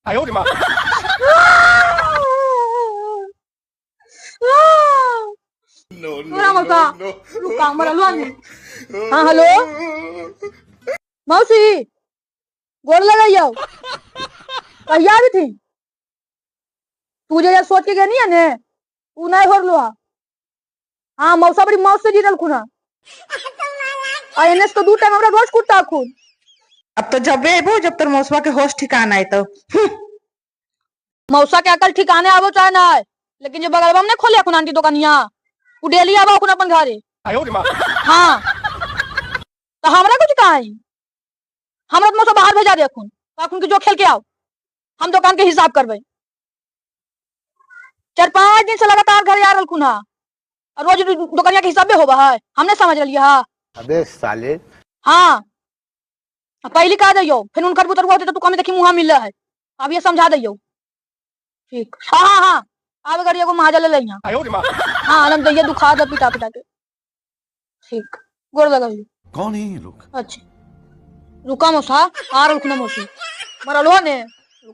哎呦我的妈हाँ hello मौसी गोर लगाइयो कहिया भी थी तू जे सोच के गनी है ने तू नहीं हो लो हाँ मौसा बड़ी मौत से जीतल खुना आ एने से तो दू टाइम हमरा रोज कुत्ता खून अब तो जब एबो जब तक मौसवा के होश ठिकाना है तो मौसा के अकल ठिकाने आवो चाहे ना है लेकिन जो बगल में ने खोले खुना आंटी दुकानिया उ डेली आवो खुना अपन घरे 哎呦我的妈 हाँ तो हमरा कुछ कहा है हमरा तो मौसा बाहर भेजा दे खुन अखुन के जो खेल के आओ हम दुकान के हिसाब करबे 4-5 दिन से लगातार घर आ रहल खुना रोज दुकानिया के हिसाब में होबा है हमने समझ लिया हां अबे साले हाँ पहली कह दियो फिर उनकर बुतर होते तो तू कम देखी मुहा मिल है अब ये समझा दियो ठीक हाँ हाँ हाँ अब गाड़ी को महाजा ले लइया 哎呦我的妈 हाँ आलम दैया दुखा द पिटा पिटा के ठीक गोर लगाइयो कौन है ये लोग? अच्छा रुका मौसा आ रहल खुना मौसी मरलो ने